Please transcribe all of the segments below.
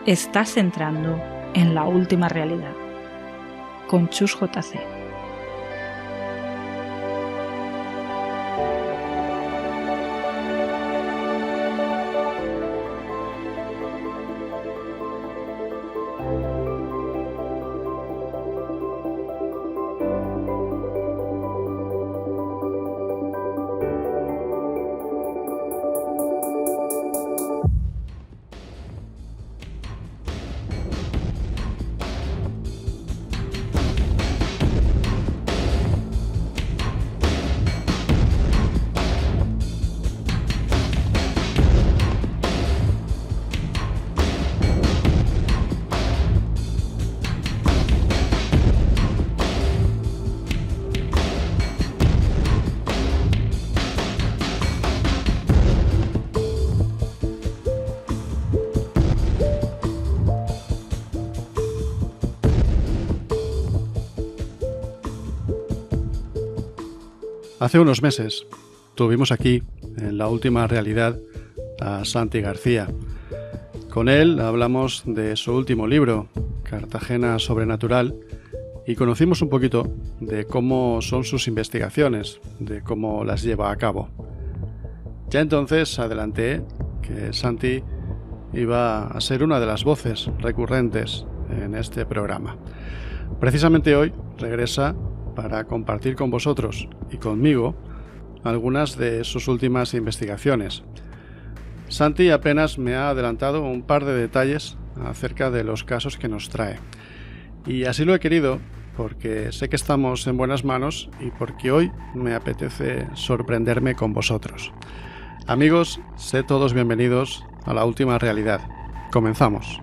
Estás entrando en la última realidad con Chus JC. Hace unos meses tuvimos aquí, en la última realidad, a Santi García. Con él hablamos de su último libro, Cartagena Sobrenatural, y conocimos un poquito de cómo son sus investigaciones, de cómo las lleva a cabo. Ya entonces adelanté que Santi iba a ser una de las voces recurrentes en este programa. Precisamente hoy regresa para compartir con vosotros y conmigo algunas de sus últimas investigaciones. Santi apenas me ha adelantado un par de detalles acerca de los casos que nos trae. Y así lo he querido porque sé que estamos en buenas manos y porque hoy me apetece sorprenderme con vosotros. Amigos, sed todos bienvenidos a la última realidad. Comenzamos.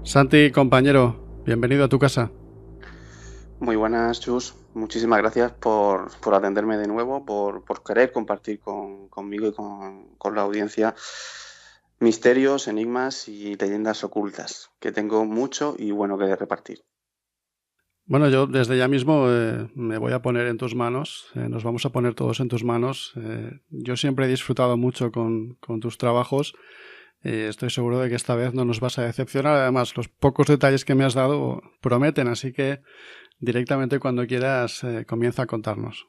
Santi, compañero, bienvenido a tu casa. Muy buenas, Chus. Muchísimas gracias por atenderme de nuevo, por querer compartir conmigo y con la audiencia misterios, enigmas y leyendas ocultas, que tengo mucho y bueno que repartir. Bueno, yo desde ya mismo me voy a poner en tus manos, nos vamos a poner todos en tus manos. Yo siempre he disfrutado mucho con tus trabajos. Estoy seguro de que esta vez no nos vas a decepcionar. Además, los pocos detalles que me has dado prometen, así que directamente cuando quieras comienza a contarnos.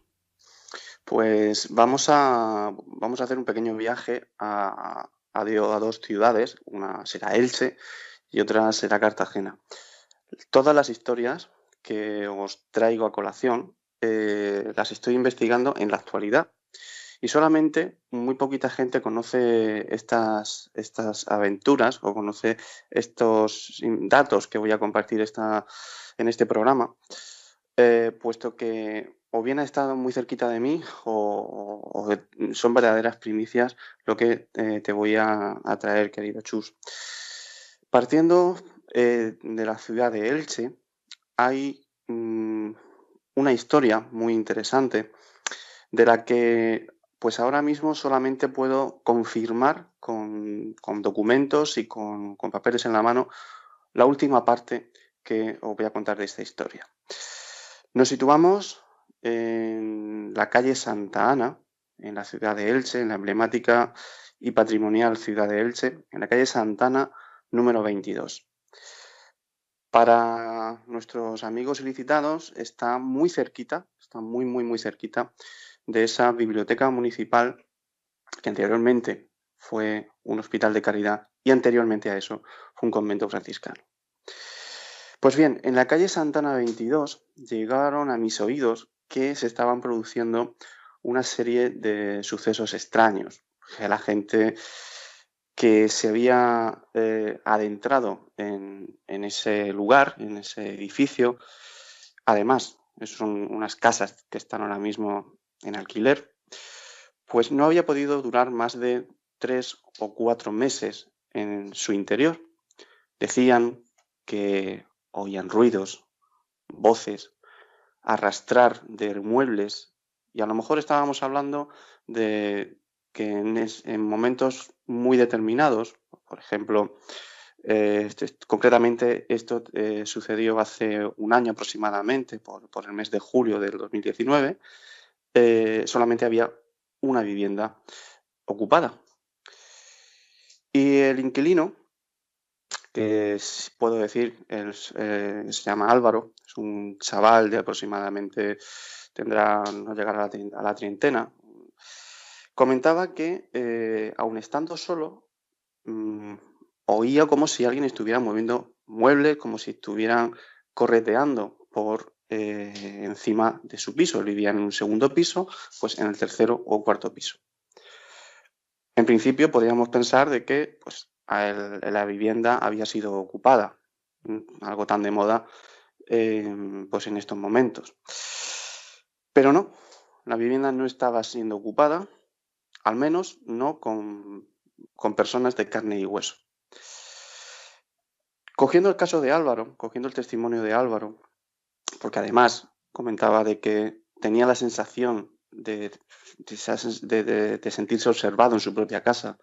Pues vamos a hacer un pequeño viaje a dos ciudades, una será Elche y otra será Cartagena. Todas las historias que os traigo a colación las estoy investigando en la actualidad. Y solamente muy poquita gente conoce estas aventuras o conoce estos datos que voy a compartir en este programa, puesto que o bien ha estado muy cerquita de mí o son verdaderas primicias lo que te voy a traer, querido Chus. Partiendo de la ciudad de Elche, hay una historia muy interesante de la que pues ahora mismo solamente puedo confirmar con documentos y con papeles en la mano la última parte que os voy a contar de esta historia. Nos situamos en la calle Santa Ana, en la ciudad de Elche, en la emblemática y patrimonial ciudad de Elche, en la calle Santana número 22. Para nuestros amigos ilicitanos está muy cerquita, está muy cerquita de esa biblioteca municipal que anteriormente fue un hospital de caridad y anteriormente a eso fue un convento franciscano. Pues bien, en la calle Santana 22 llegaron a mis oídos que se estaban produciendo una serie de sucesos extraños. O sea, la gente que se había adentrado en ese lugar, en ese edificio. Además, son unas casas que están ahora mismo en alquiler, pues no había podido durar más de 3 o 4 meses en su interior. Decían que oían ruidos, voces, arrastrar de muebles, y a lo mejor estábamos hablando de que en momentos muy determinados, por ejemplo, concretamente esto sucedió hace un año aproximadamente, por el mes de julio del 2019, solamente había una vivienda ocupada. Y el inquilino, que puedo decir, se llama Álvaro, es un chaval de aproximadamente, no llegará a la treintena, comentaba que aun estando solo, oía como si alguien estuviera moviendo muebles, como si estuvieran correteando por encima de su piso. Él vivía en un segundo piso, pues en el tercero o cuarto piso. En principio podríamos pensar de que pues, la vivienda había sido ocupada, algo tan de moda pues en estos momentos. Pero no, la vivienda no estaba siendo ocupada, al menos no con personas de carne y hueso. Cogiendo el caso de Álvaro, cogiendo el testimonio de Álvaro, porque además comentaba de que tenía la sensación de sentirse observado en su propia casa,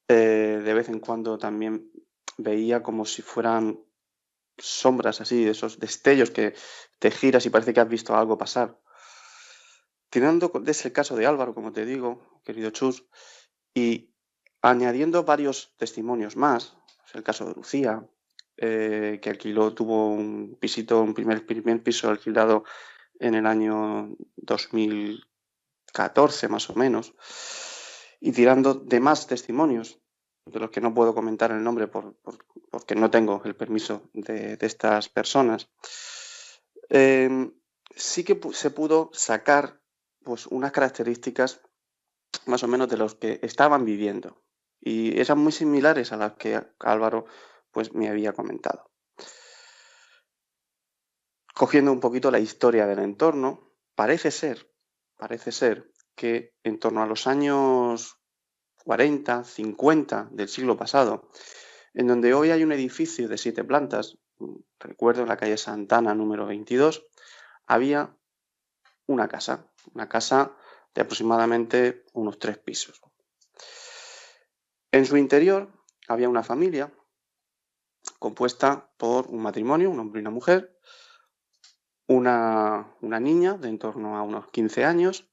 de vez en cuando también veía como si fueran sombras así, esos destellos que te giras y parece que has visto algo pasar. Tirando de ese caso de Álvaro, como te digo, querido Chus, y añadiendo varios testimonios más, el caso de Lucía, que tuvo un pisito, un primer piso alquilado en el año 2014 más o menos, y tirando de más testimonios, de los que no puedo comentar el nombre porque no tengo el permiso de estas personas, sí que se pudo sacar pues, unas características más o menos de los que estaban viviendo, y eran muy similares a las que Álvaro pues, me había comentado. Cogiendo un poquito la historia del entorno, parece ser que en torno a los años 40, 50 del siglo pasado, en donde hoy hay un edificio de 7 plantas, recuerdo en la calle Santana número 22, había una casa de aproximadamente unos 3 pisos. En su interior había una familia compuesta por un matrimonio, un hombre y una mujer, una niña de en torno a unos 15 años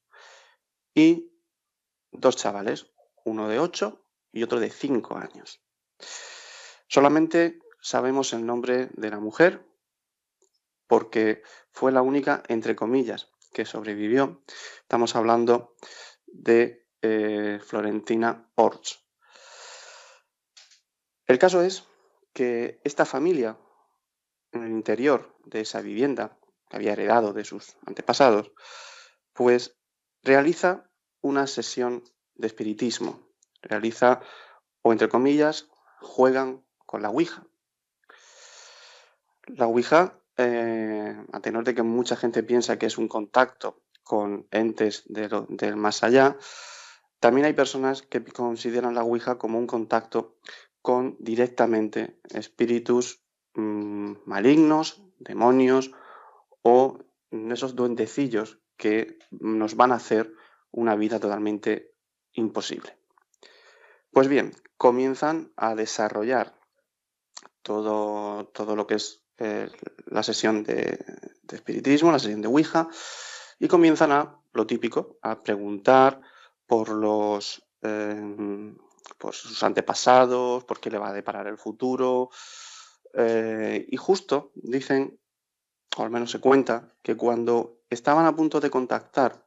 y 2 chavales, uno de 8 y otro de 5 años. Solamente sabemos el nombre de la mujer porque fue la única, entre comillas, que sobrevivió. Estamos hablando de Florentina Orts. El caso es que esta familia, en el interior de esa vivienda que había heredado de sus antepasados, pues realiza una sesión de espiritismo. Realiza, o entre comillas, juegan con la Ouija. La Ouija, a tenor de que mucha gente piensa que es un contacto con entes del más allá, también hay personas que consideran la Ouija como un contacto con directamente espíritus malignos, demonios o esos duendecillos que nos van a hacer una vida totalmente imposible. Pues bien, comienzan a desarrollar todo lo que es la sesión de espiritismo, la sesión de Ouija, y comienzan lo típico, a preguntar por los pues, sus antepasados, por qué le va a deparar el futuro. Y justo dicen, o al menos se cuenta, que cuando estaban a punto de contactar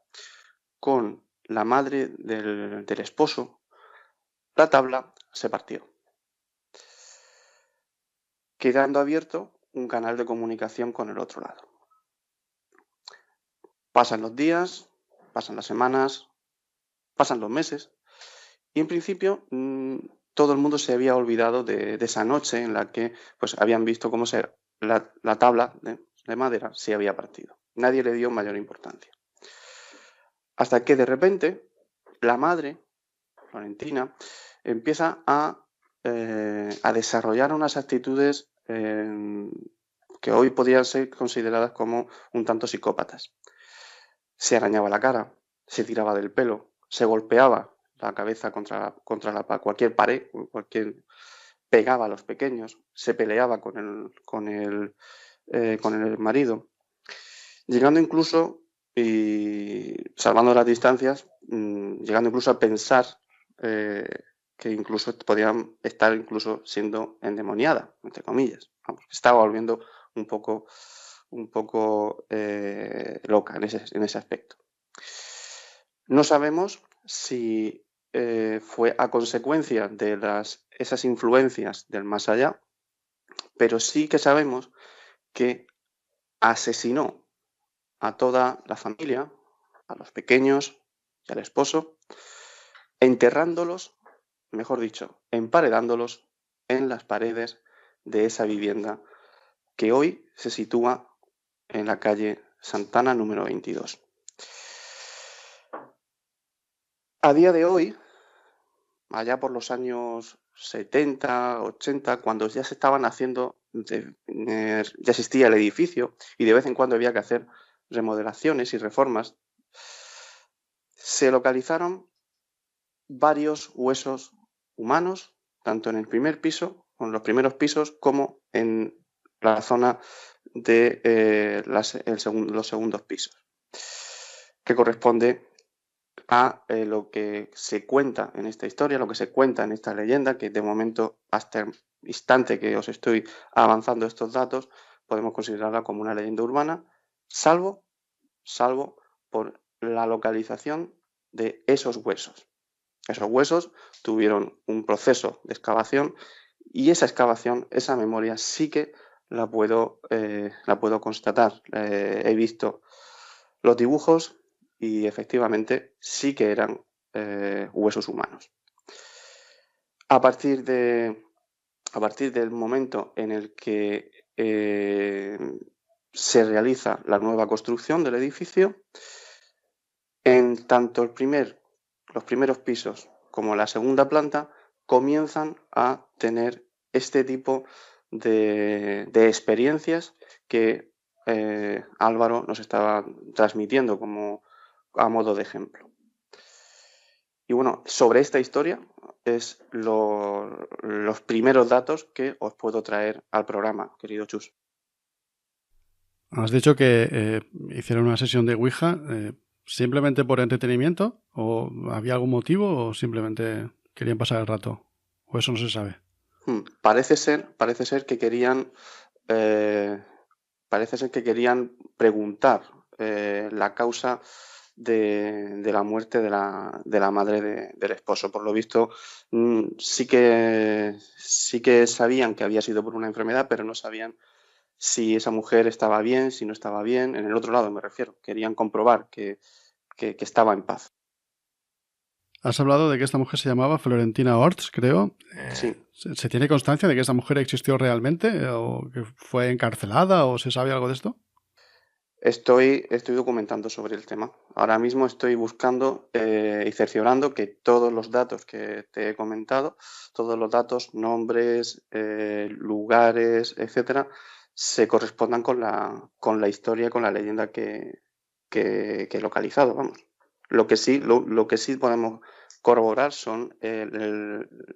con la madre del esposo, la tabla se partió, quedando abierto un canal de comunicación con el otro lado. Pasan los días, pasan las semanas, pasan los meses, y en principio todo el mundo se había olvidado de esa noche en la que pues, habían visto cómo la tabla de madera se había partido. Nadie le dio mayor importancia. Hasta que de repente la madre, Florentina, empieza a desarrollar unas actitudes que hoy podrían ser consideradas como un tanto psicópatas. Se arañaba la cara, se tiraba del pelo, se golpeaba la cabeza contra cualquier pared, pegaba a los pequeños, se peleaba con el marido, llegando incluso, y salvando las distancias, llegando incluso a pensar que incluso podían estar incluso siendo endemoniada, entre comillas. Vamos, estaba volviendo un poco loca en ese aspecto. No sabemos si fue a consecuencia de esas influencias del más allá, pero sí que sabemos que asesinó a toda la familia, a los pequeños y al esposo, enterrándolos, mejor dicho, emparedándolos en las paredes de esa vivienda que hoy se sitúa en la calle Santana número 22. A día de hoy, allá por los años 70, 80, cuando ya se estaban haciendo, ya existía el edificio y de vez en cuando había que hacer remodelaciones y reformas, se localizaron varios huesos humanos, tanto en el primer piso, en los primeros pisos, como en la zona de los segundos pisos, que corresponde a lo que se cuenta en esta historia, lo que se cuenta en esta leyenda, que de momento, hasta el instante que os estoy avanzando estos datos, podemos considerarla como una leyenda urbana, salvo por la localización de esos huesos. Esos huesos tuvieron un proceso de excavación y esa excavación, esa memoria, sí que la puedo constatar. He visto los dibujos y efectivamente sí que eran huesos humanos. A partir del momento en el que se realiza la nueva construcción del edificio, en tanto los primeros pisos como la segunda planta comienzan a tener este tipo de experiencias que Álvaro nos estaba transmitiendo como a modo de ejemplo. Y bueno, sobre esta historia es los primeros datos que os puedo traer al programa, querido Chus. Has dicho que hicieron una sesión de Ouija simplemente por entretenimiento, o había algún motivo, o simplemente querían pasar el rato, o eso no se sabe. Parece ser que querían preguntar la causa de la muerte de la madre del esposo. Por lo visto, sí que sabían que había sido por una enfermedad, pero no sabían si esa mujer estaba bien, si no estaba bien. En el otro lado me refiero. Querían comprobar que estaba en paz. Has hablado de que esta mujer se llamaba Florentina Orts, creo. Sí. ¿Se tiene constancia de que esta mujer existió realmente o que fue encarcelada o se sabe algo de esto? Estoy documentando sobre el tema. Ahora mismo estoy buscando y cerciorando que todos los datos que te he comentado, todos los datos, nombres, lugares, etcétera, se correspondan con la historia, con la leyenda que he localizado. Vamos. Lo que sí podemos corroborar son,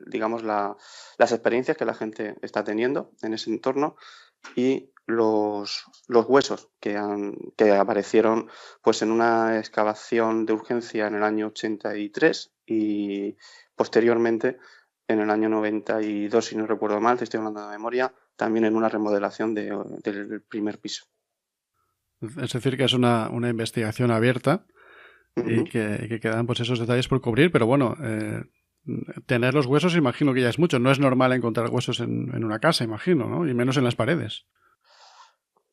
digamos, las experiencias que la gente está teniendo en ese entorno y los huesos que aparecieron pues en una excavación de urgencia en el año 83 y posteriormente en el año 92, si no recuerdo mal, te estoy hablando de memoria, también en una remodelación del primer piso. Es decir, que es una investigación abierta y que quedan pues esos detalles por cubrir, pero bueno, tener los huesos imagino que ya es mucho. No es normal encontrar huesos en una casa, imagino, ¿no? Y menos en las paredes.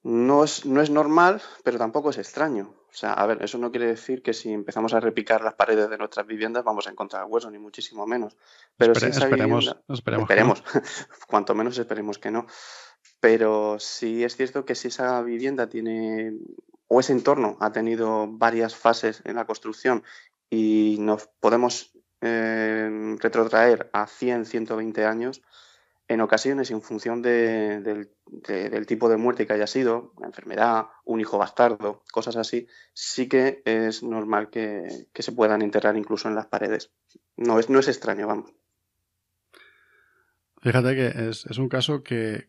No es normal, pero tampoco es extraño. O sea, a ver, eso no quiere decir que si empezamos a repicar las paredes de nuestras viviendas vamos a encontrar huesos, ni muchísimo menos. Pero si esa vivienda, Esperemos que no. esperemos, cuanto menos esperemos que no. Pero sí es cierto que si esa vivienda tiene, o ese entorno ha tenido varias fases en la construcción y nos podemos retrotraer a 100, 120 años, en ocasiones, en función del tipo de muerte que haya sido, una enfermedad, un hijo bastardo, cosas así, sí que es normal que se puedan enterrar incluso en las paredes. No es extraño, vamos. Fíjate que es un caso que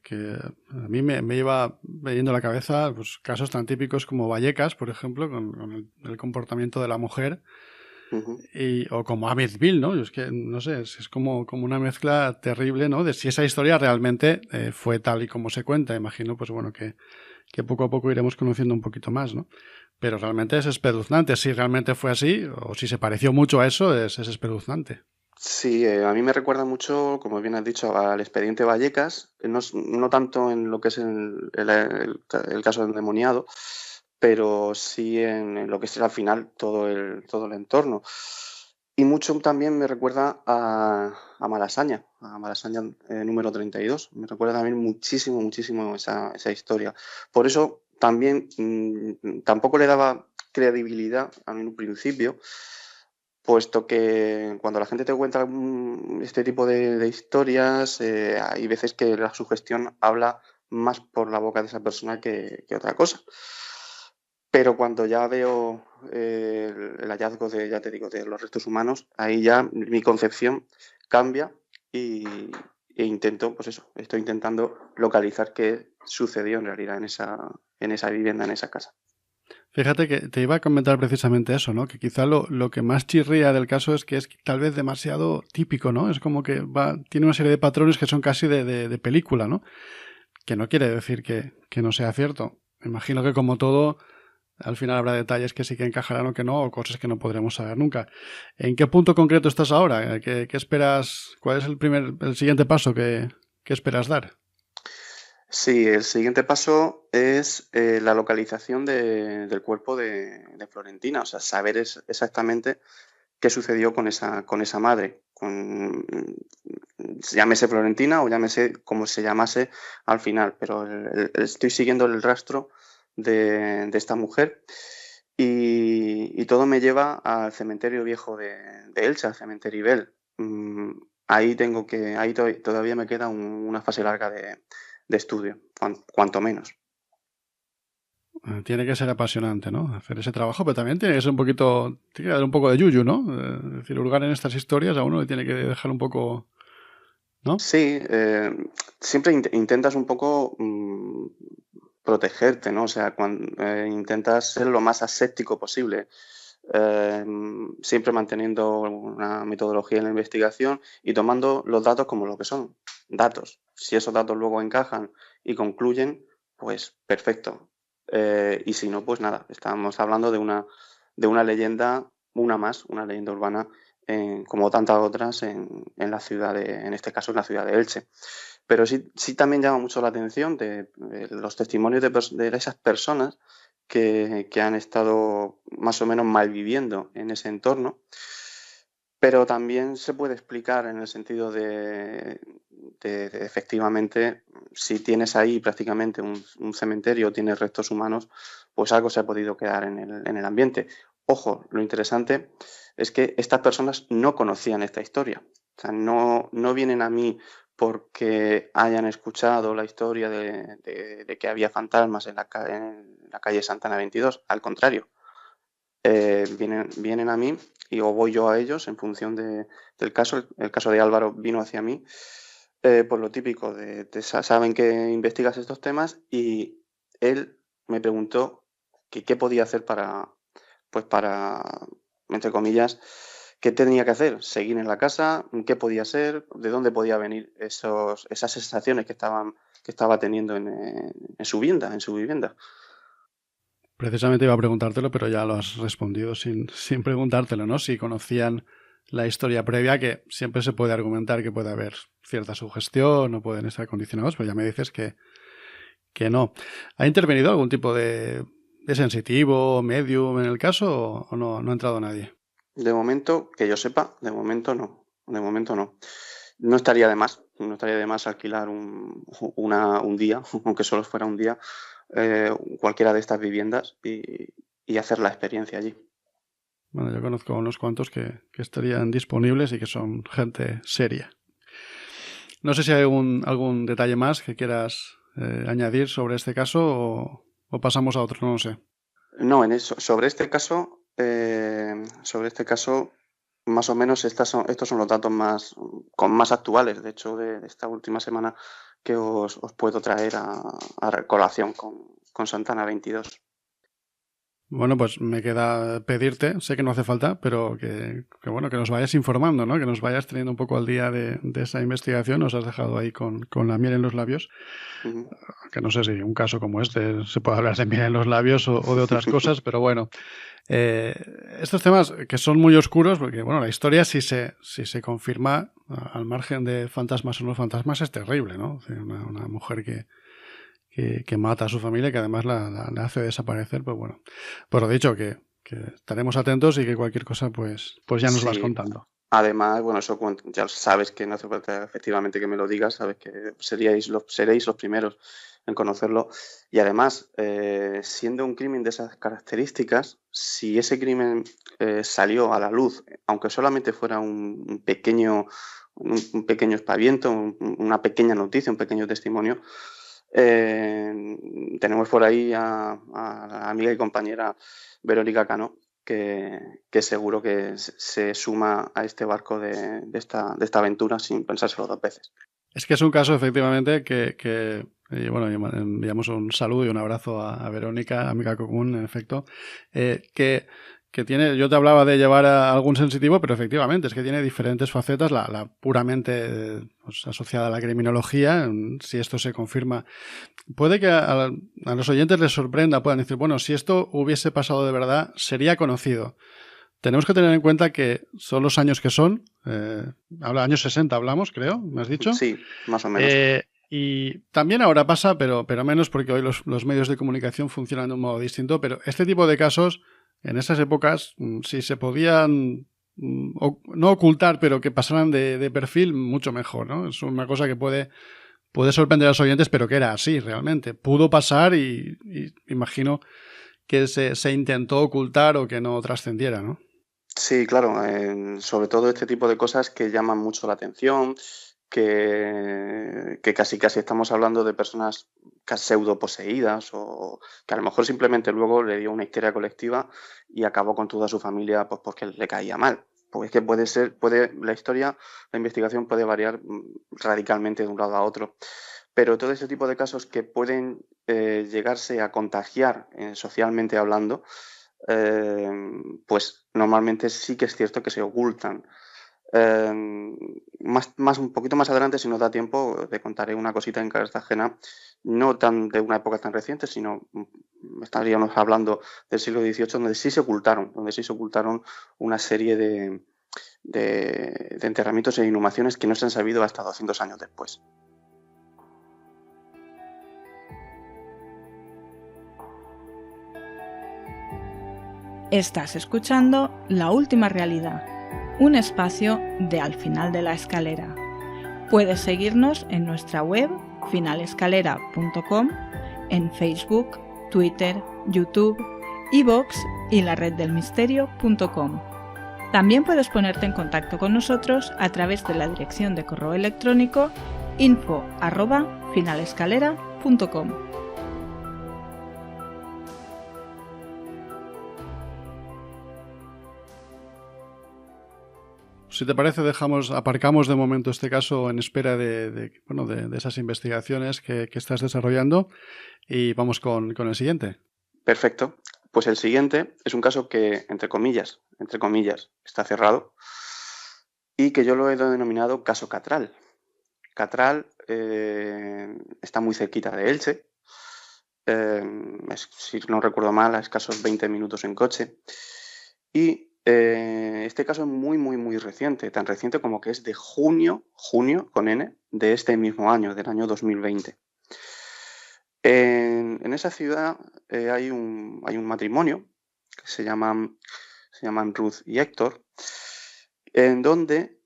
a mí me iba veniendo a la cabeza pues, casos tan típicos como Vallecas, por ejemplo, con el comportamiento de la mujer, Ujú. o como Amityville, ¿no? Es que, no sé, es como una mezcla terrible, ¿no? De si esa historia realmente fue tal y como se cuenta. Imagino, pues bueno, que poco a poco iremos conociendo un poquito más, ¿no? Pero realmente es espeluznante. Si realmente fue así, o si se pareció mucho a eso, es espeluznante. Sí, a mí me recuerda mucho, como bien has dicho, al expediente Vallecas, no tanto en lo que es el caso del endemoniado, pero sí en lo que es al final todo el entorno. Y mucho también me recuerda a Malasaña número 32. Me recuerda también muchísimo, muchísimo esa historia. Por eso también tampoco le daba credibilidad a mí en un principio, puesto que cuando la gente te cuenta este tipo de historias, hay veces que la sugestión habla más por la boca de esa persona que otra cosa. Pero cuando ya veo el hallazgo ya te digo, de los restos humanos, ahí ya mi concepción cambia y, e intento, pues eso, estoy intentando localizar qué sucedió en realidad en esa vivienda, en esa casa. Fíjate que te iba a comentar precisamente eso, ¿no? Que quizá lo que más chirría del caso es que es tal vez demasiado típico, ¿no? Es como que tiene una serie de patrones que son casi de película, ¿no? Que no quiere decir que no sea cierto. Me imagino que como todo, al final habrá detalles que sí que encajarán o que no, o cosas que no podremos saber nunca. ¿En qué punto concreto estás ahora? ¿Qué esperas? ¿Cuál es el siguiente paso que esperas dar? Sí, el siguiente paso es la localización del cuerpo de Florentina, o sea, saber exactamente qué sucedió con esa madre, llámese Florentina o llámese como se llamase al final, pero estoy siguiendo el rastro de esta mujer y todo me lleva al cementerio viejo de Elche, al cementerio Ibel. Todavía me queda una fase larga de estudio, cuanto menos. Tiene que ser apasionante, ¿no? Hacer ese trabajo, pero también tiene que ser tiene que dar un poco de yuyu, ¿no? Es decir, hurgar en estas historias a uno le tiene que dejar un poco, ¿no? Sí, siempre intentas un poco protegerte, ¿no? O sea, intentas ser lo más aséptico posible, eh, siempre manteniendo una metodología en la investigación y tomando los datos como lo que son, datos. Si esos datos luego encajan y concluyen, pues perfecto. Y si no, pues nada, estamos hablando de una leyenda, una leyenda urbana como tantas otras en la ciudad en este caso en la ciudad de Elche. Pero sí también llama mucho la atención de los testimonios de esas personas que han estado más o menos malviviendo en ese entorno, pero también se puede explicar en el sentido de efectivamente, si tienes ahí prácticamente un cementerio, tienes restos humanos, pues algo se ha podido quedar en el ambiente. Ojo, lo interesante es que estas personas no conocían esta historia. O sea, no vienen a mí porque hayan escuchado la historia de que había fantasmas en en la calle Santana 22. Al contrario, vienen a mí o voy yo a ellos en función del caso. El caso de Álvaro vino hacia mí por lo típico saben que investigas estos temas y él me preguntó que qué podía hacer para, entre comillas, ¿Qué tenía que hacer? Seguir en la casa, qué podía ser, de dónde podía venir esas sensaciones que estaba teniendo en su vivienda. Precisamente iba a preguntártelo, pero ya lo has respondido sin preguntártelo, ¿no? Si conocían la historia previa, que siempre se puede argumentar que puede haber cierta sugestión, no pueden estar condicionados, pero ya me dices que no. ¿Ha intervenido algún tipo de sensitivo, medium en el caso o no ha entrado nadie? De momento, que yo sepa, de momento no. No estaría de más alquilar un día, aunque solo fuera un día, cualquiera de estas viviendas y hacer la experiencia allí. Bueno, yo conozco unos cuantos que estarían disponibles y que son gente seria. No sé si hay algún detalle más que quieras añadir sobre este caso o pasamos a otro, no lo sé. No, sobre este caso, más o menos estos son los datos más actuales, de hecho, de esta última semana que os puedo traer a colación con Santana 22. Bueno, pues me queda pedirte, sé que no hace falta, pero que nos vayas informando, ¿no? Que nos vayas teniendo un poco al día de esa investigación. Nos has dejado ahí con la miel en los labios. Uh-huh. Que no sé si un caso como este se puede hablar de miel en los labios o de otras cosas, pero bueno. Estos temas que son muy oscuros, porque bueno, la historia si se confirma, al margen de fantasmas o no fantasmas, es terrible, ¿no? O sea, una mujer que mata a su familia, que además la hace desaparecer, pues bueno. Pues lo dicho, que estaremos atentos y que cualquier cosa pues ya nos vas contando. Además, bueno, eso ya sabes que no hace falta efectivamente que me lo digas, sabes que seréis los primeros en conocerlo. Y además, siendo un crimen de esas características, si ese crimen salió a la luz, aunque solamente fuera un pequeño espaviento, una pequeña noticia, un pequeño testimonio, tenemos por ahí a la amiga y compañera Verónica Cano, que seguro que se suma a este barco de esta aventura sin pensárselo dos veces. Es que es un caso efectivamente que bueno, enviamos un saludo y un abrazo a Verónica, amiga común, en efecto, que tiene, yo te hablaba de llevar a algún sensitivo, pero efectivamente es que tiene diferentes facetas, la puramente pues, asociada a la criminología, si esto se confirma. Puede que a los oyentes les sorprenda, puedan decir, bueno, si esto hubiese pasado de verdad, sería conocido. Tenemos que tener en cuenta que son los años que son, años 60 hablamos, creo, ¿me has dicho? Sí, más o menos. Y también ahora pasa, pero menos porque hoy los medios de comunicación funcionan de un modo distinto, pero este tipo de casos, en esas épocas, si se podían no ocultar, pero que pasaran de perfil, mucho mejor, ¿no? Es una cosa que puede sorprender a los oyentes, pero que era así realmente. Pudo pasar y imagino que se intentó ocultar o que no trascendiera, ¿no? Sí, claro. Sobre todo este tipo de cosas que llaman mucho la atención, que casi estamos hablando de personas pseudo poseídas o que a lo mejor simplemente luego le dio una histeria colectiva y acabó con toda su familia pues porque le caía mal. Pues es que la investigación puede variar radicalmente de un lado a otro. Pero todo ese tipo de casos que pueden llegarse a contagiar socialmente hablando, pues normalmente sí que es cierto que se ocultan. Un poquito más adelante, si nos da tiempo, te contaré una cosita en Cartagena, no tan de una época tan reciente, sino estaríamos hablando del siglo XVIII, donde sí se ocultaron una serie de enterramientos e inhumaciones que no se han sabido hasta 200 años después. Estás escuchando La Última Realidad, un espacio de Al Final de la Escalera. Puedes seguirnos en nuestra web finalescalera.com, en Facebook, Twitter, YouTube, iVoox y la reddelmisterio.com. También puedes ponerte en contacto con nosotros a través de la dirección de correo electrónico info@finalescalera.com. Si te parece, aparcamos de momento este caso en espera de esas investigaciones que estás desarrollando y vamos con el siguiente. Perfecto. Pues el siguiente es un caso que, entre comillas, está cerrado y que yo lo he denominado caso Catral. Catral está muy cerquita de Elche, si no recuerdo mal, a escasos 20 minutos en coche. Y este caso es muy, muy, muy reciente, tan reciente como que es de junio con N, de este mismo año, del año 2020. En esa ciudad hay un matrimonio que se llaman Ruth y Héctor, en donde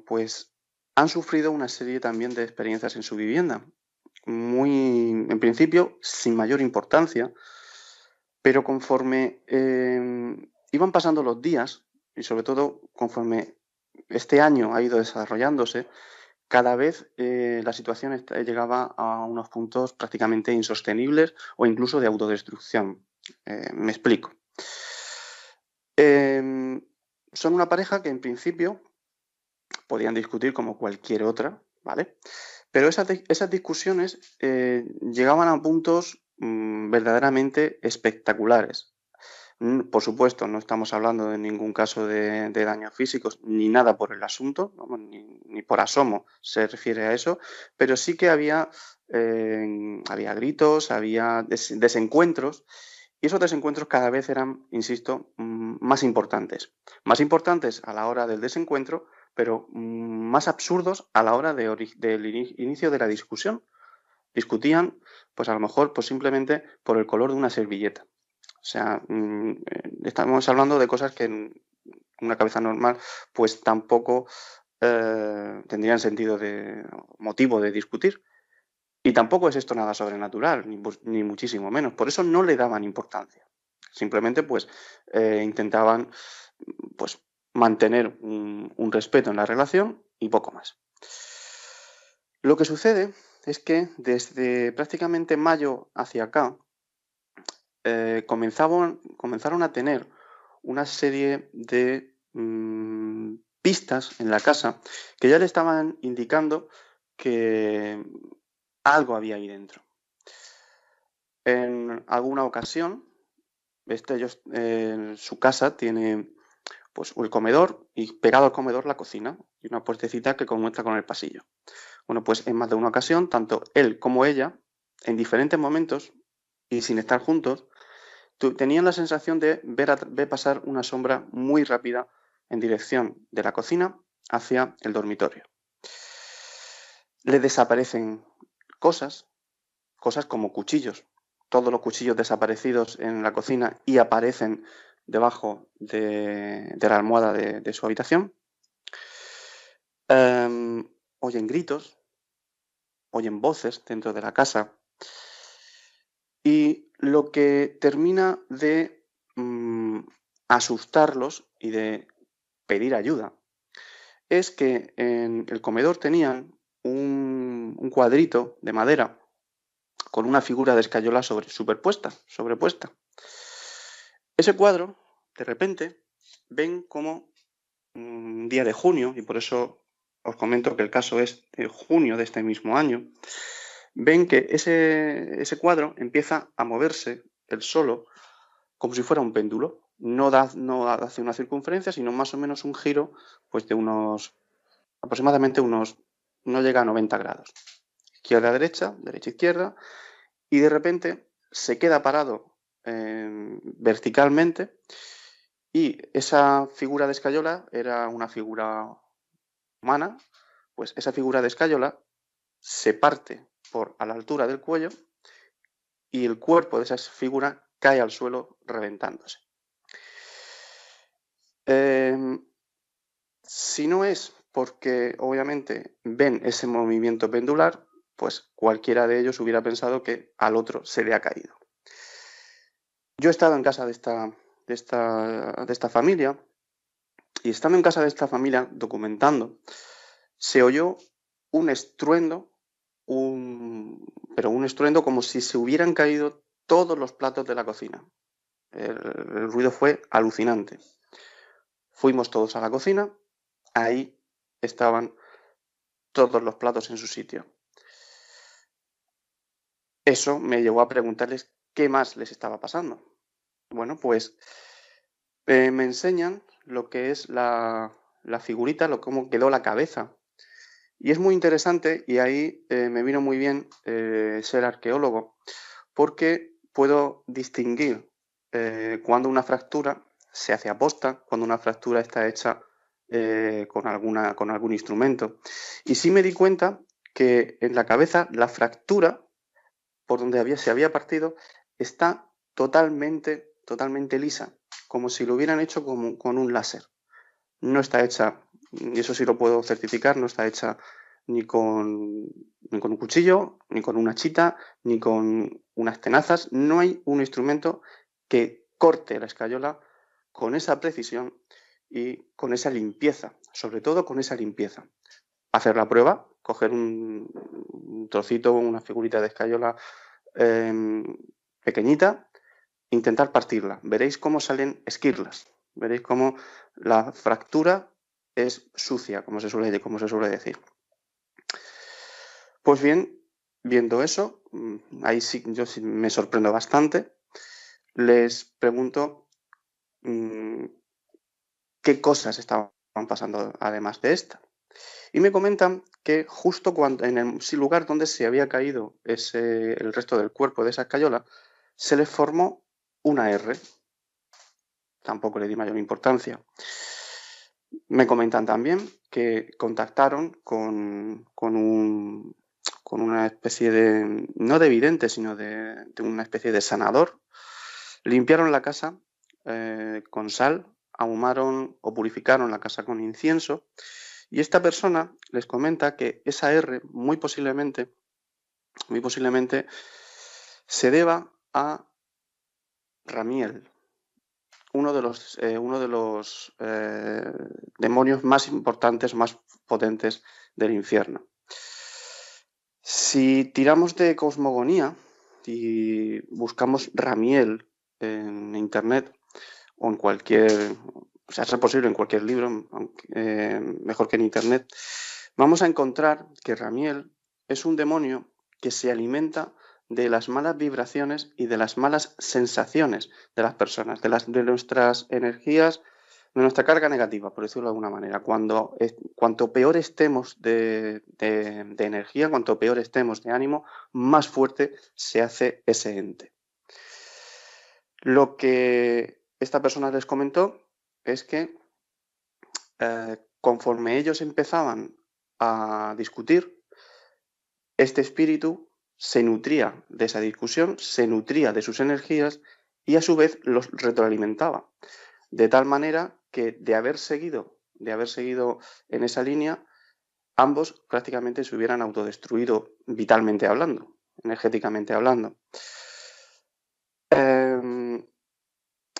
pues han sufrido una serie también de experiencias en su vivienda, muy, en principio, sin mayor importancia, pero conforme iban pasando los días, y sobre todo conforme este año ha ido desarrollándose, cada vez la situación llegaba a unos puntos prácticamente insostenibles o incluso de autodestrucción. Me explico. Son una pareja que en principio podían discutir como cualquier otra, ¿vale? Pero esas discusiones llegaban a puntos verdaderamente espectaculares. Por supuesto, no estamos hablando de ningún caso de daños físicos ni nada por el asunto, vamos, ni por asomo se refiere a eso, pero sí que había gritos, había desencuentros, y esos desencuentros cada vez eran, insisto, más importantes. Más importantes a la hora del desencuentro, pero más absurdos a la hora del inicio de la discusión. Discutían, pues a lo mejor, pues simplemente por el color de una servilleta. O sea, estamos hablando de cosas que en una cabeza normal pues tampoco tendrían motivo de discutir. Y tampoco es esto nada sobrenatural, ni muchísimo menos. Por eso no le daban importancia. Simplemente pues intentaban pues mantener un respeto en la relación y poco más. Lo que sucede es que desde prácticamente mayo hacia acá, comenzaron a tener una serie de pistas en la casa que ya le estaban indicando que algo había ahí dentro. En alguna ocasión, ellos en su casa tiene pues el comedor y pegado al comedor la cocina y una puertecita que conecta con el pasillo. Bueno, pues en más de una ocasión, tanto él como ella, en diferentes momentos y sin estar juntos, tenían la sensación de ver pasar una sombra muy rápida en dirección de la cocina hacia el dormitorio. Le desaparecen cosas como cuchillos. Todos los cuchillos desaparecidos en la cocina y aparecen debajo de la almohada de su habitación. Oyen gritos, oyen voces dentro de la casa. Y lo que termina de asustarlos y de pedir ayuda es que en el comedor tenían un cuadrito de madera con una figura de escayola sobrepuesta. Ese cuadro, de repente, ven como un día de junio, y por eso os comento que el caso es de junio de este mismo año, ven que ese cuadro empieza a moverse él solo como si fuera un péndulo. No hace una circunferencia, sino más o menos un giro pues de aproximadamente no llega a 90 grados. Izquierda, derecha, izquierda, y de repente se queda parado verticalmente y esa figura de escayola era una figura humana, pues esa figura de escayola se parte a la altura del cuello y el cuerpo de esa figura cae al suelo reventándose. Si no es porque obviamente ven ese movimiento pendular, pues cualquiera de ellos hubiera pensado que al otro se le ha caído. Yo he estado en casa de esta familia y estando en casa de esta familia documentando, se oyó un estruendo, pero un estruendo como si se hubieran caído todos los platos de la cocina. El ruido fue alucinante. Fuimos todos a la cocina, ahí estaban todos los platos en su sitio. Eso me llevó a preguntarles qué más les estaba pasando. Bueno, pues me enseñan lo que es la figurita, cómo quedó la cabeza. Y es muy interesante, y ahí me vino muy bien ser arqueólogo, porque puedo distinguir cuando una fractura se hace aposta, cuando una fractura está hecha con algún instrumento. Y sí me di cuenta que en la cabeza la fractura por donde se había partido está totalmente lisa, como si lo hubieran hecho con un láser. No está hecha, y eso sí lo puedo certificar, no está hecha ni con un cuchillo, ni con una chita, ni con unas tenazas. No hay un instrumento que corte la escayola con esa precisión y con esa limpieza, sobre todo con esa limpieza. Hacer la prueba, coger un trocito, una figurita de escayola pequeñita, intentar partirla. Veréis cómo salen esquirlas, veréis cómo la fractura es sucia, como se suele decir. Pues bien, viendo eso, ahí sí yo sí me sorprendo bastante. Les pregunto qué cosas estaban pasando además de esta. Y me comentan que justo cuando en el lugar donde se había caído el resto del cuerpo de esa escayola, se les formó una R. Tampoco le di mayor importancia. Me comentan también que contactaron con una especie de, no de vidente, sino de una especie de sanador. Limpiaron la casa con sal, ahumaron o purificaron la casa con incienso. Y esta persona les comenta que esa R muy posiblemente se deba a Ramiel, uno de los demonios más importantes, más potentes del infierno. Si tiramos de cosmogonía y buscamos Ramiel en internet o en cualquier, o sea, es posible en cualquier libro, mejor que en internet, vamos a encontrar que Ramiel es un demonio que se alimenta de las malas vibraciones y de las malas sensaciones de las personas, de nuestras energías, de nuestra carga negativa, por decirlo de alguna manera. Cuanto peor estemos de energía, cuanto peor estemos de ánimo, más fuerte se hace ese ente. Lo que esta persona les comentó es que conforme ellos empezaban a discutir, este espíritu se nutría de esa discusión, se nutría de sus energías y a su vez los retroalimentaba. De tal manera que de haber seguido en esa línea, ambos prácticamente se hubieran autodestruido vitalmente hablando, energéticamente hablando.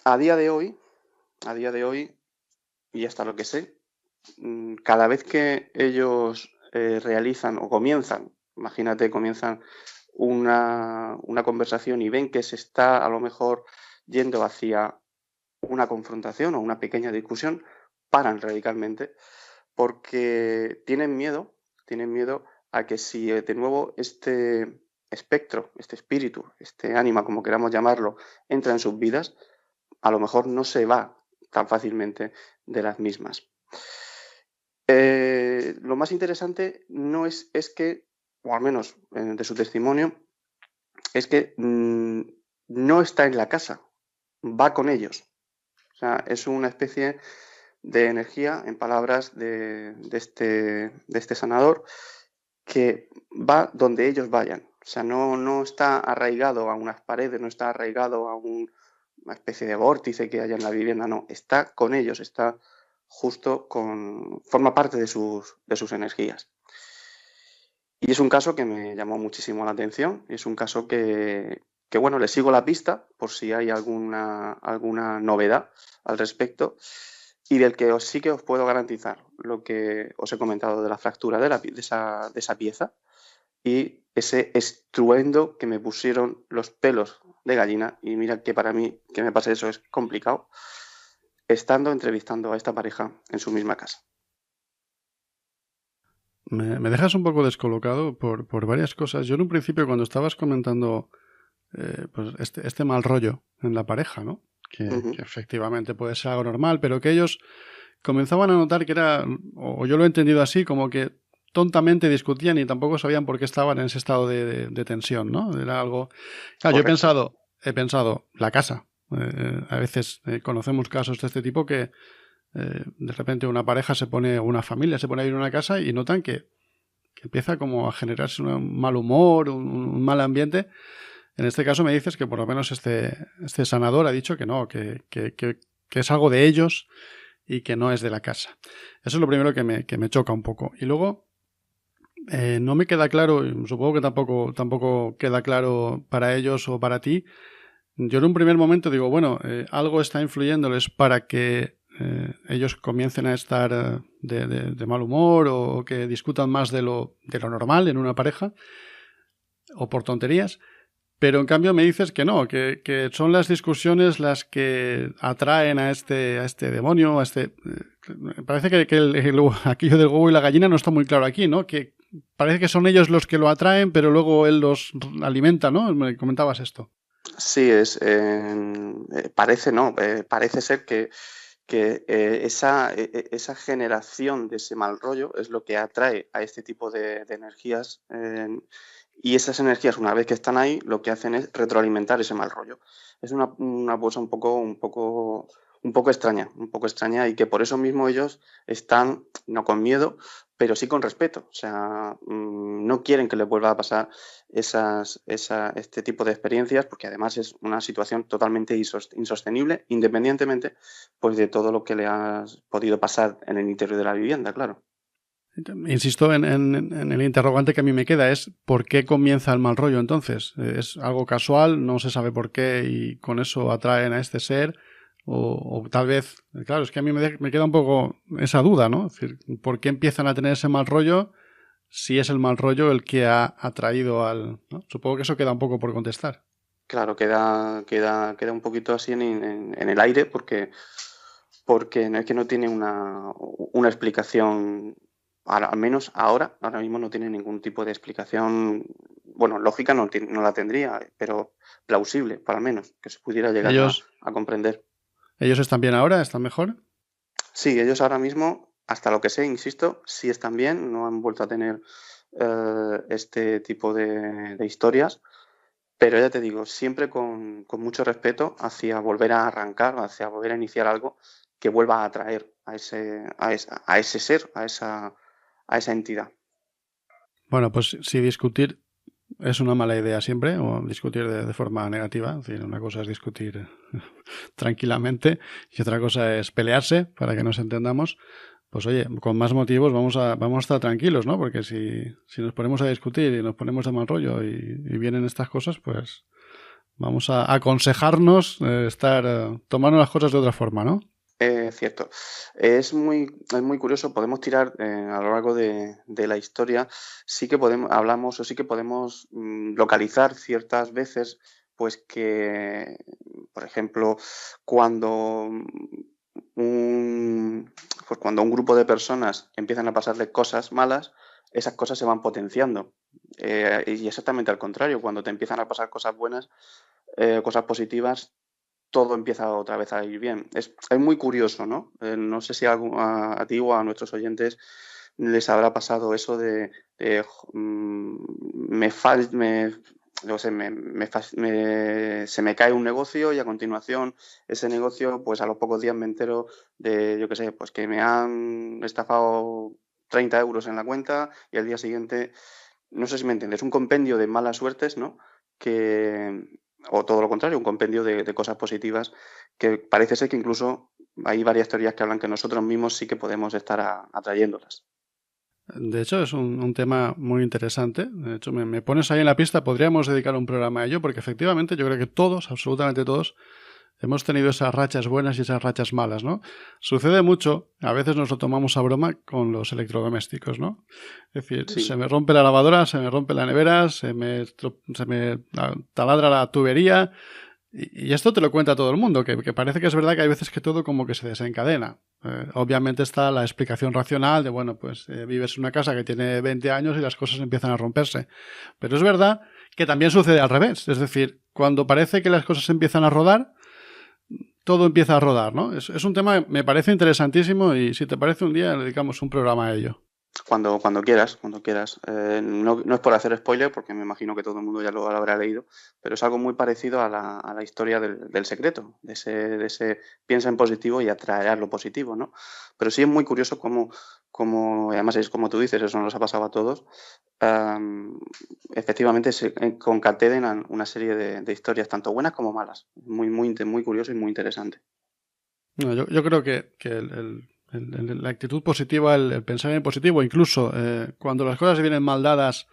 A día de hoy, y hasta lo que sé, cada vez que ellos realizan o comienzan una conversación y ven que se está a lo mejor yendo hacia una confrontación o una pequeña discusión, paran radicalmente porque tienen miedo a que si de nuevo este espectro, este espíritu, este ánima, como queramos llamarlo, entra en sus vidas, a lo mejor no se va tan fácilmente de las mismas. Lo más interesante no es que, o al menos de su testimonio, es que no está en la casa, va con ellos. O sea, es una especie de energía, en palabras de este sanador, que va donde ellos vayan. O sea, no está arraigado a unas paredes, no está arraigado a una especie de vórtice que haya en la vivienda, no, está con ellos, está justo forma parte de sus energías. Y es un caso que me llamó muchísimo la atención, es un caso que bueno, le sigo la pista por si hay alguna novedad al respecto y del que sí que os puedo garantizar lo que os he comentado de la fractura de esa pieza y ese estruendo que me pusieron los pelos de gallina. Y mira que para mí que me pase eso es complicado, estando entrevistando a esta pareja en su misma casa. Me dejas un poco descolocado por varias cosas. Yo en un principio, cuando estabas comentando pues este mal rollo en la pareja, ¿no? que efectivamente puede ser algo normal, pero que ellos comenzaban a notar que era, o yo lo he entendido así, como que tontamente discutían y tampoco sabían por qué estaban en ese estado de tensión, ¿no? Era algo... Claro, yo he pensado, la casa. A veces conocemos casos de este tipo que de repente una pareja una familia se pone a vivir en una casa y notan que empieza como a generarse un mal humor, un mal ambiente. En este caso me dices que por lo menos este sanador ha dicho que no, que es algo de ellos y que no es de la casa. Eso es lo primero que me choca un poco. Y luego no me queda claro, y supongo que tampoco queda claro para ellos o para ti. Yo en un primer momento digo, bueno, algo está influyéndoles para que ellos comiencen a estar de mal humor o que discutan más de lo normal en una pareja o por tonterías. Pero en cambio me dices que no, que son las discusiones las que atraen a este demonio, me parece que aquello del huevo y la gallina no está muy claro aquí, ¿no? Que parece que son ellos los que lo atraen, pero luego él los alimenta, ¿no? Me comentabas esto. Sí, parece ser que esa generación de ese mal rollo es lo que atrae a este tipo de energías. Y esas energías, una vez que están ahí, lo que hacen es retroalimentar ese mal rollo. Es una cosa un poco extraña y que por eso mismo ellos están, no con miedo, pero sí con respeto. O sea, no quieren que les vuelva a pasar este tipo de experiencias, porque además es una situación totalmente insostenible, independientemente pues de todo lo que le ha podido pasar en el interior de la vivienda, claro. Insisto en el interrogante que a mí me queda, es ¿por qué comienza el mal rollo entonces? ¿Es algo casual? ¿No se sabe por qué y con eso atraen a este ser? O tal vez, claro, es que a mí me queda un poco esa duda, ¿no? Es decir, ¿por qué empiezan a tener ese mal rollo si es el mal rollo el que ha atraído al... ¿no? Supongo que eso queda un poco por contestar. Claro, queda un poquito así en el aire porque no es que no tiene una explicación. Al menos ahora mismo no tiene ningún tipo de explicación, bueno, lógica no la tendría, pero plausible, para al menos, que se pudiera llegar a comprender. ¿Ellos están bien ahora? ¿Están mejor? Sí, ellos ahora mismo, hasta lo que sé, insisto, sí están bien, no han vuelto a tener este tipo de historias, pero ya te digo, siempre con mucho respeto hacia volver a arrancar, hacia volver a iniciar algo que vuelva a atraer a ese ser, a esa entidad. Bueno, pues si discutir es una mala idea siempre, o discutir de forma negativa, es decir, una cosa es discutir tranquilamente y otra cosa es pelearse para que nos entendamos, pues oye, con más motivos vamos a estar tranquilos, ¿no? Porque si nos ponemos a discutir y nos ponemos de mal rollo y vienen estas cosas, pues vamos a aconsejarnos tomarnos las cosas de otra forma, ¿no? Cierto. Es muy curioso, podemos tirar a lo largo de la historia, sí que podemos localizar ciertas veces, pues que, por ejemplo, cuando un grupo de personas empiezan a pasarle cosas malas, esas cosas se van potenciando. Y exactamente al contrario, cuando te empiezan a pasar cosas buenas, cosas positivas, todo empieza otra vez a ir bien. Es muy curioso, ¿no? No sé si a ti o a nuestros oyentes les habrá pasado eso se me cae un negocio y a continuación ese negocio, pues a los pocos días me entero de, yo qué sé, pues que me han estafado 30 euros en la cuenta y al día siguiente, no sé si me entiendes, un compendio de malas suertes, ¿no? O todo lo contrario, un compendio de cosas positivas que parece ser que incluso hay varias teorías que hablan que nosotros mismos sí que podemos estar atrayéndolas. De hecho, es un tema muy interesante. De hecho, me pones ahí en la pista, podríamos dedicar un programa a ello, porque efectivamente yo creo que todos, absolutamente todos, hemos tenido esas rachas buenas y esas rachas malas, ¿no? Sucede mucho, a veces nos lo tomamos a broma con los electrodomésticos, ¿no? Es decir, sí. Se me rompe la lavadora, se me rompe la nevera, se me taladra la tubería, y esto te lo cuenta todo el mundo, que parece que es verdad que hay veces que todo como que se desencadena. Obviamente está la explicación racional de, bueno, pues vives en una casa que tiene 20 años y las cosas empiezan a romperse. Pero es verdad que también sucede al revés. Es decir, cuando parece que las cosas empiezan a rodar, todo empieza a rodar, ¿no? Es un tema que me parece interesantísimo y si te parece un día le dedicamos un programa a ello. Cuando quieras, cuando quieras. No es por hacer spoiler, porque me imagino que todo el mundo ya lo habrá leído, pero es algo muy parecido a la historia del secreto, de ese piensa en positivo y atraerás lo positivo, ¿no? Pero sí es muy curioso cómo además es como tú dices, eso nos ha pasado a todos, efectivamente se concatenan una serie de historias, tanto buenas como malas. Muy curioso y muy interesante. No, yo creo que la actitud positiva, el pensar en positivo, incluso cuando las cosas vienen mal dadas,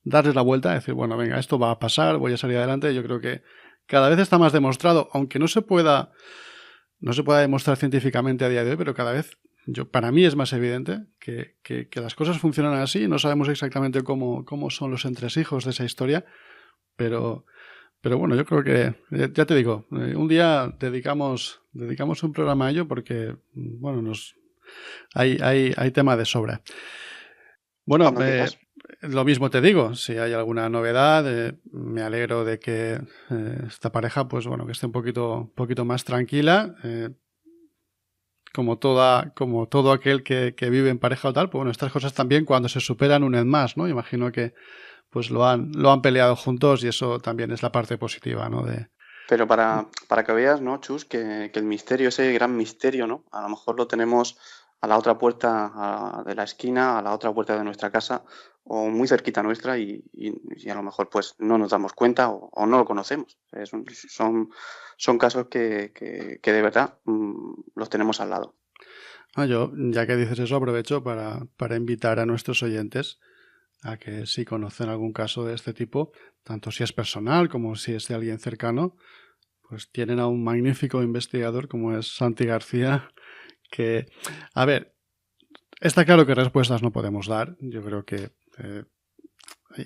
darles la vuelta, decir, bueno, venga, esto va a pasar, voy a salir adelante. Yo creo que cada vez está más demostrado, aunque no se pueda demostrar científicamente a día de hoy, pero cada vez, para mí es más evidente que las cosas funcionan así. No sabemos exactamente cómo son los entresijos de esa historia, pero bueno, yo creo que, ya te digo, un día dedicamos un programa a ello porque, bueno, hay tema de sobra. Bueno, lo mismo te digo, si hay alguna novedad, me alegro de que esta pareja, pues bueno, que esté un poquito más tranquila, como todo aquel que vive en pareja o tal, pues bueno, estas cosas también cuando se superan unen más, ¿no? Imagino que pues lo han peleado juntos y eso también es la parte positiva, ¿no? Pero para que veas, ¿no, Chus? Que el misterio, ese gran misterio, ¿no? A lo mejor lo tenemos a la otra puerta de la esquina, a la otra puerta de nuestra casa, o muy cerquita nuestra, y a lo mejor pues no nos damos cuenta o no lo conocemos. Son casos que de verdad los tenemos al lado. Yo, ya que dices eso, aprovecho para invitar a nuestros oyentes a que si conocen algún caso de este tipo, tanto si es personal como si es de alguien cercano, pues tienen a un magnífico investigador como es Santi García, que, a ver, está claro que respuestas no podemos dar. Yo creo que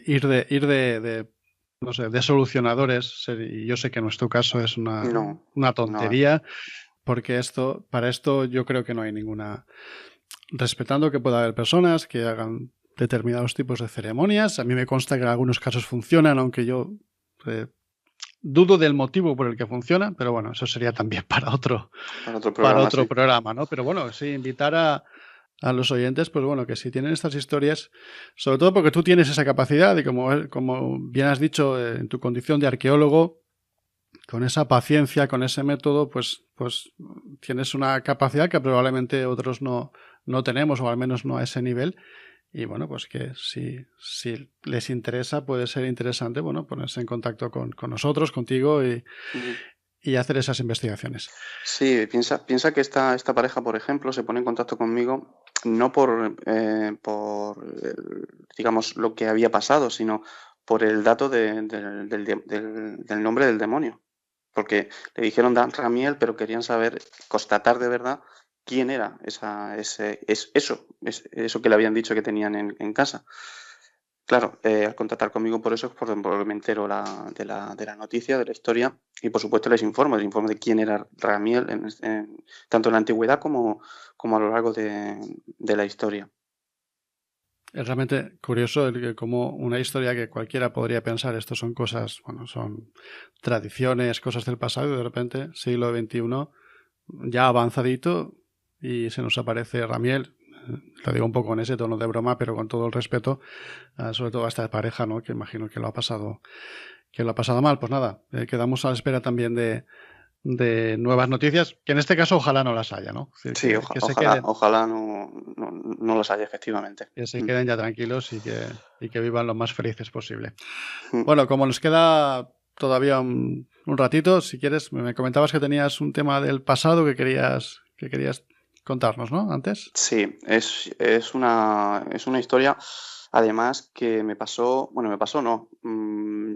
ir de no sé, de solucionadores, y yo sé que en nuestro caso es una tontería, no. Porque para esto yo creo que no hay ninguna... Respetando que pueda haber personas que hagan determinados tipos de ceremonias. A mí me consta que en algunos casos funcionan, aunque yo dudo del motivo por el que funciona, pero bueno, eso sería también para otro programa, ¿no? Pero bueno, sí, invitar a los oyentes, pues bueno, que si tienen estas historias, sobre todo porque tú tienes esa capacidad y como bien has dicho, en tu condición de arqueólogo, con esa paciencia, con ese método, pues tienes una capacidad que probablemente otros no tenemos, o al menos no a ese nivel. Y bueno, pues que si les interesa, puede ser interesante, bueno, ponerse en contacto con nosotros, contigo y hacer esas investigaciones. Sí, piensa que esta pareja, por ejemplo, se pone en contacto conmigo no por digamos, lo que había pasado, sino por el dato del nombre del demonio. Porque le dijeron Dan Ramiel, pero querían constatar de verdad quién era eso que le habían dicho que tenían en casa. Claro, al contactar conmigo por eso es porque me entero de la noticia, de la historia, y por supuesto les informo de quién era Ramiel, tanto en la antigüedad como a lo largo de la historia. Es realmente curioso como una historia que cualquiera podría pensar, esto son cosas, bueno, son tradiciones, cosas del pasado, y de repente, siglo XXI, ya avanzadito, y se nos aparece Ramiel. Lo digo un poco en ese tono de broma, pero con todo el respeto, sobre todo a esta pareja, ¿no? Que imagino que lo ha pasado mal. Pues nada, quedamos a la espera también de nuevas noticias, que en este caso ojalá no las haya, ¿no? Es decir, sí, ojalá no las haya, efectivamente. Que se queden ya tranquilos y que vivan lo más felices posible. Bueno, como nos queda todavía un ratito, si quieres, me comentabas que tenías un tema del pasado que querías contarnos, ¿no? Antes. Sí, es una historia, además, que me pasó,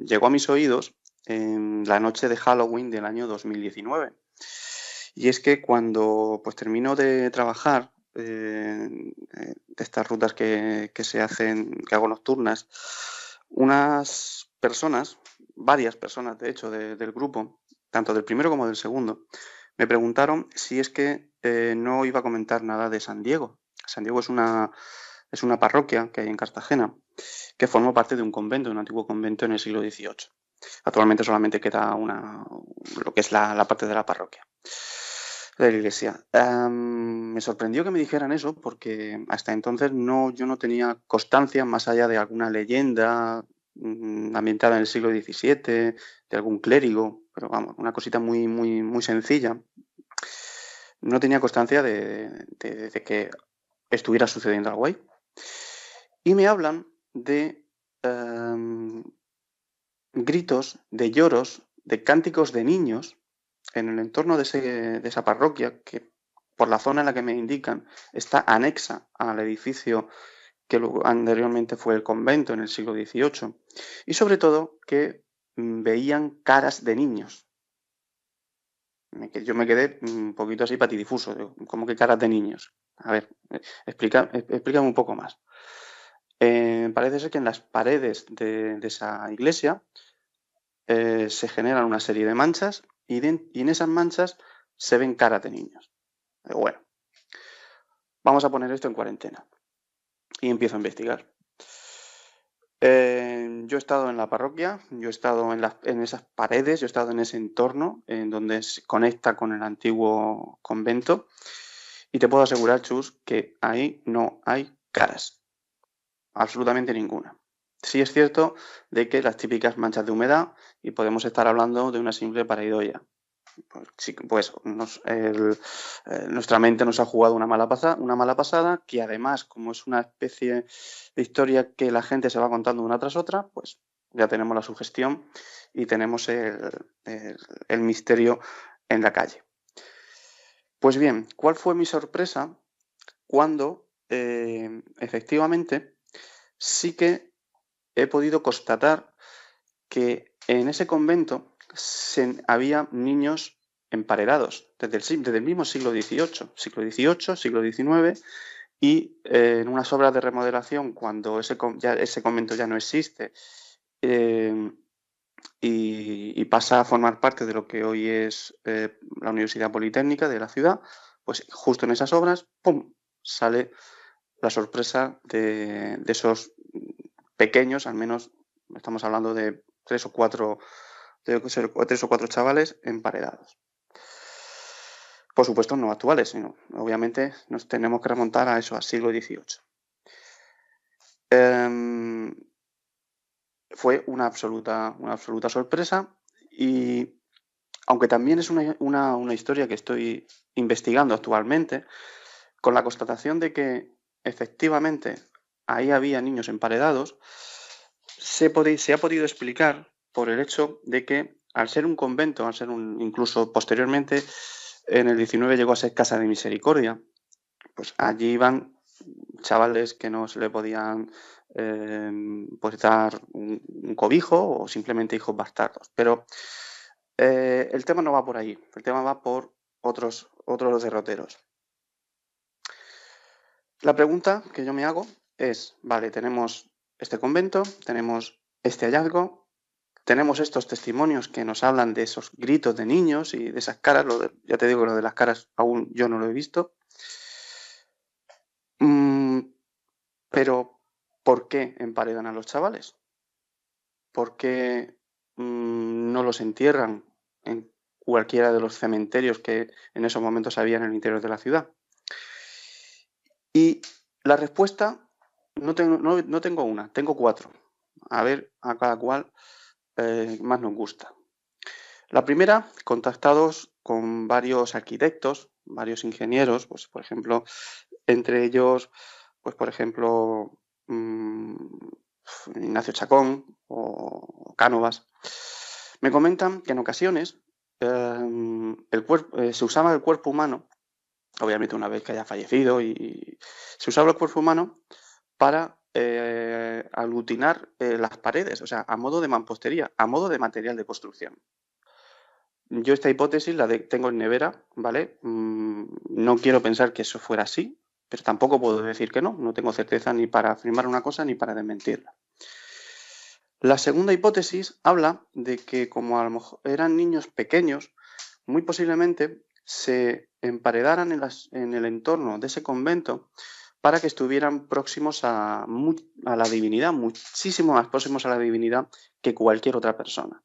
llegó a mis oídos en la noche de Halloween del año 2019. Y es que cuando pues termino de trabajar de estas rutas que se hacen, que hago nocturnas, unas personas, varias personas de hecho del grupo, tanto del primero como del segundo, me preguntaron si es que no iba a comentar nada de San Diego. San Diego es una parroquia que hay en Cartagena que formó parte de un antiguo convento en el siglo XVIII. Actualmente solamente queda lo que es la parte de la parroquia, de la iglesia. Me sorprendió que me dijeran eso porque hasta entonces yo no tenía constancia más allá de alguna leyenda ambientada en el siglo XVII, de algún clérigo, pero vamos, una cosita muy, muy, muy sencilla. No tenía constancia de que estuviera sucediendo algo ahí. Y me hablan de gritos, de lloros, de cánticos de niños en el entorno de esa parroquia, que por la zona en la que me indican está anexa al edificio que anteriormente fue el convento en el siglo XVIII, y sobre todo que veían caras de niños. Yo me quedé un poquito así patidifuso, como que caras de niños. A ver, explícame un poco más. Parece ser que en las paredes de esa iglesia se generan una serie de manchas y en esas manchas se ven caras de niños. Bueno, vamos a poner esto en cuarentena y empiezo a investigar. Yo he estado en la parroquia, yo he estado en esas paredes, yo he estado en ese entorno en donde se conecta con el antiguo convento y te puedo asegurar, Chus, que ahí no hay caras, absolutamente ninguna. Sí es cierto de que las típicas manchas de humedad y podemos estar hablando de una simple pareidolia. Nuestra mente nos ha jugado una mala pasada, que además, como es una especie de historia que la gente se va contando una tras otra, pues ya tenemos la sugestión y tenemos el misterio en la calle. Pues bien, ¿cuál fue mi sorpresa cuando efectivamente sí que he podido constatar que en ese convento había niños emparedados desde el mismo siglo XVIII, siglo XIX, y en unas obras de remodelación, cuando ese convento ya no existe y pasa a formar parte de lo que hoy es la Universidad Politécnica de la ciudad, pues justo en esas obras, ¡pum!, sale la sorpresa de esos pequeños, al menos estamos hablando de tres o cuatro chavales emparedados. Por supuesto, no actuales, sino obviamente nos tenemos que remontar a eso, al siglo XVIII. Fue una absoluta sorpresa y aunque también es una historia que estoy investigando actualmente, con la constatación de que efectivamente ahí había niños emparedados, se ha podido explicar por el hecho de que al ser un convento, incluso posteriormente en el 19 llegó a ser Casa de Misericordia, pues allí iban chavales que no se le podían pues dar un cobijo o simplemente hijos bastardos. Pero el tema no va por ahí, el tema va por otros derroteros. La pregunta que yo me hago es, vale, tenemos este convento, tenemos este hallazgo, tenemos estos testimonios que nos hablan de esos gritos de niños y de esas caras, ya te digo que lo de las caras aún yo no lo he visto. Pero, ¿por qué emparedan a los chavales? ¿Por qué no los entierran en cualquiera de los cementerios que en esos momentos había en el interior de la ciudad? Y la respuesta no tengo una, tengo 4. A ver a cada cual más nos gusta. La primera, contactados con varios arquitectos, varios ingenieros, pues por ejemplo, entre ellos, pues por ejemplo, Ignacio Chacón o Cánovas, me comentan que en ocasiones se usaba el cuerpo humano, obviamente una vez que haya fallecido, y se usaba el cuerpo humano para aglutinar las paredes, o sea, a modo de mampostería, a modo de material de construcción. Yo esta hipótesis la tengo en nevera, ¿vale? No quiero pensar que eso fuera así, pero tampoco puedo decir que no tengo certeza ni para afirmar una cosa ni para desmentirla. La segunda hipótesis habla de que como a lo mejor eran niños pequeños, muy posiblemente se emparedaran en el entorno de ese convento para que estuvieran próximos a la divinidad, muchísimo más próximos a la divinidad que cualquier otra persona.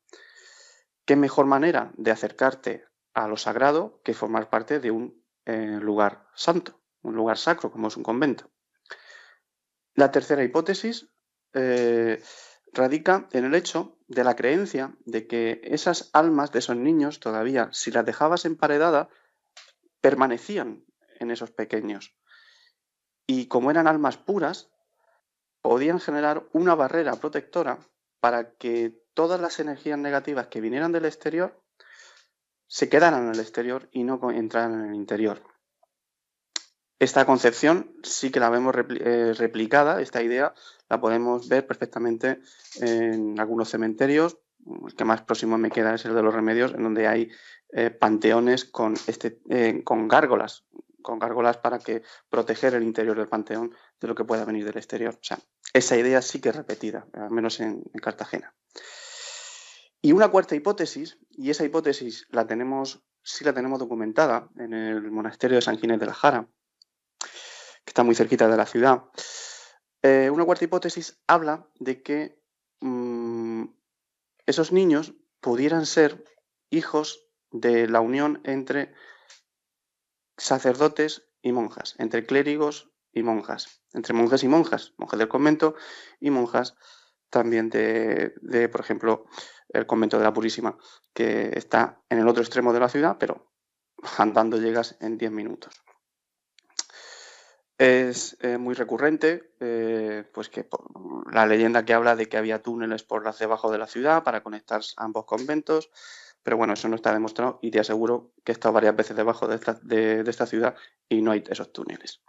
¿Qué mejor manera de acercarte a lo sagrado que formar parte de un lugar santo, un lugar sacro como es un convento? La tercera hipótesis radica en el hecho de la creencia de que esas almas de esos niños todavía, si las dejabas emparedadas, permanecían en esos pequeños. Y como eran almas puras, podían generar una barrera protectora para que todas las energías negativas que vinieran del exterior se quedaran en el exterior y no entraran en el interior. Esta concepción sí que la vemos replicada, esta idea la podemos ver perfectamente en algunos cementerios. El que más próximo me queda es el de los Remedios, en donde hay panteones con gárgolas para que proteger el interior del panteón de lo que pueda venir del exterior. O sea, esa idea sí que es repetida, al menos en Cartagena. Y una cuarta hipótesis, y esa hipótesis la tenemos documentada en el monasterio de San Ginés de la Jara, que está muy cerquita de la ciudad. Una cuarta hipótesis habla de que esos niños pudieran ser hijos de la unión entre sacerdotes y monjas, entre clérigos y monjas, entre monjes y monjas del convento y monjas también de, por ejemplo, el convento de la Purísima, que está en el otro extremo de la ciudad, pero andando llegas en 10 minutos. Es muy recurrente pues que la leyenda que habla de que había túneles por debajo de la ciudad para conectar ambos conventos, pero bueno, eso no está demostrado y te aseguro que he estado varias veces debajo de esta ciudad y no hay esos túneles.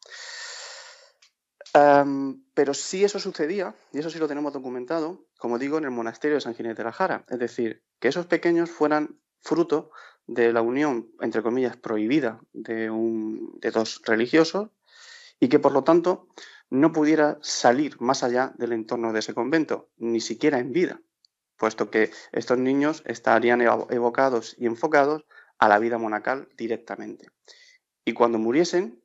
Pero sí eso sucedía, y eso sí lo tenemos documentado, como digo, en el monasterio de San Ginés de la Jara, es decir, que esos pequeños fueran fruto de la unión, entre comillas, prohibida de dos religiosos, y que por lo tanto no pudiera salir más allá del entorno de ese convento, ni siquiera en vida, puesto que estos niños estarían evocados y enfocados a la vida monacal directamente. Y cuando muriesen,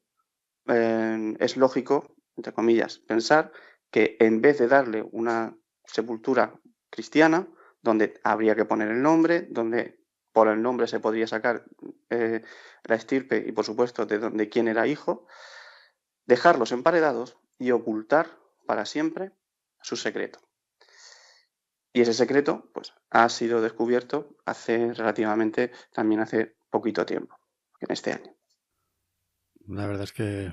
es lógico, entre comillas, pensar que en vez de darle una sepultura cristiana, donde habría que poner el nombre, donde por el nombre se podría sacar la estirpe y por supuesto de quién era hijo, dejarlos emparedados y ocultar para siempre su secreto. Y ese secreto pues, ha sido descubierto hace poquito tiempo, en este año. La verdad es que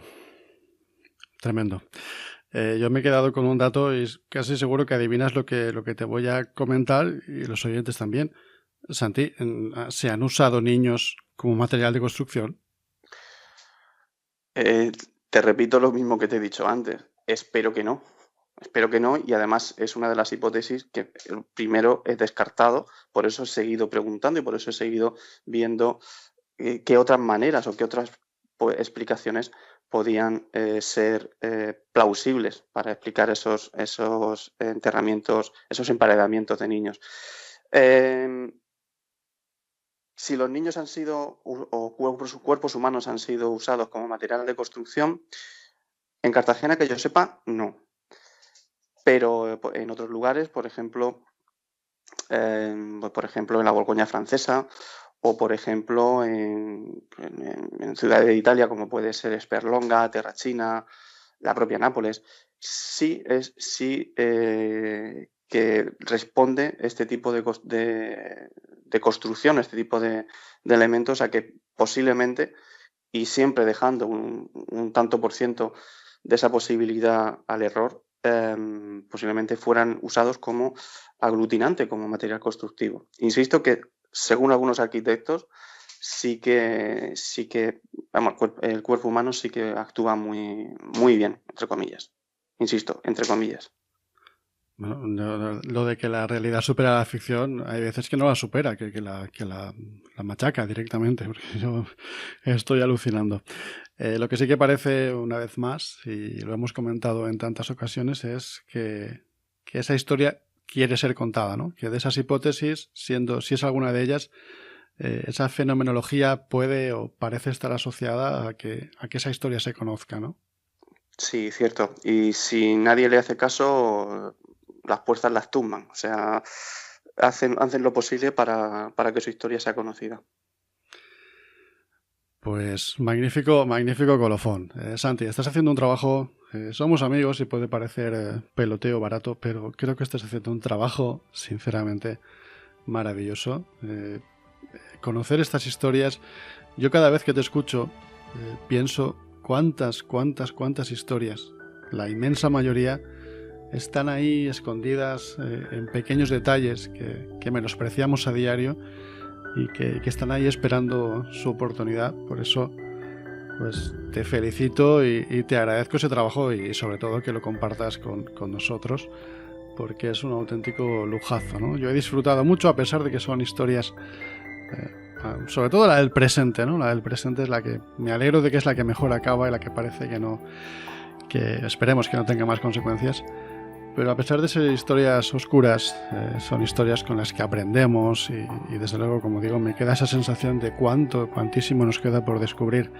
tremendo. Yo me he quedado con un dato y casi seguro que adivinas lo que te voy a comentar y los oyentes también. Santi, ¿se han usado niños como material de construcción? Te repito lo mismo que te he dicho antes. Espero que no. Espero que no, y además es una de las hipótesis que primero he descartado, por eso he seguido preguntando y por eso he seguido viendo qué otras maneras o qué otras explicaciones podían ser plausibles para explicar esos enterramientos, esos emparedamientos de niños. Si los niños han sido, o cuerpos humanos han sido usados como material de construcción, en Cartagena, que yo sepa, no. Pero en otros lugares, por ejemplo, en la Borgoña francesa, o por ejemplo en ciudades de Italia, como puede ser Sperlonga, Terracina, la propia Nápoles, sí que responde este tipo de construcción, este tipo de elementos a que posiblemente, y siempre dejando un tanto por ciento de esa posibilidad al error, posiblemente fueran usados como aglutinante, como material constructivo. Insisto que, según algunos arquitectos, sí que vamos, el cuerpo humano sí que actúa muy, muy bien, entre comillas. Insisto, entre comillas. Bueno, lo de que la realidad supera la ficción, hay veces que no la supera, que la machaca directamente, porque yo estoy alucinando. Lo que sí que parece, una vez más, y lo hemos comentado en tantas ocasiones, es que esa historia quiere ser contada, ¿no? Que de esas hipótesis, si es alguna de ellas, esa fenomenología puede o parece estar asociada a que esa historia se conozca, ¿no? Sí, cierto. Y si nadie le hace caso, las puertas las tumban. O sea, hacen lo posible para que su historia sea conocida. Pues magnífico colofón. Santi, estás haciendo un trabajo, somos amigos y puede parecer peloteo barato, pero creo que estás haciendo un trabajo sinceramente maravilloso. Conocer estas historias, yo cada vez que te escucho pienso cuántas historias, la inmensa mayoría, están ahí escondidas en pequeños detalles que menospreciamos a diario y que están ahí esperando su oportunidad. Por eso pues te felicito y te agradezco ese trabajo y sobre todo que lo compartas con nosotros, porque es un auténtico lujazo, ¿no? Yo he disfrutado mucho, a pesar de que son historias sobre todo la del presente, ¿no? La del presente es la que me alegro de que es la que mejor acaba y la que parece que esperemos que no tenga más consecuencias. Pero a pesar de ser historias oscuras, son historias con las que aprendemos y desde luego, como digo, me queda esa sensación de cuantísimo nos queda por descubrir.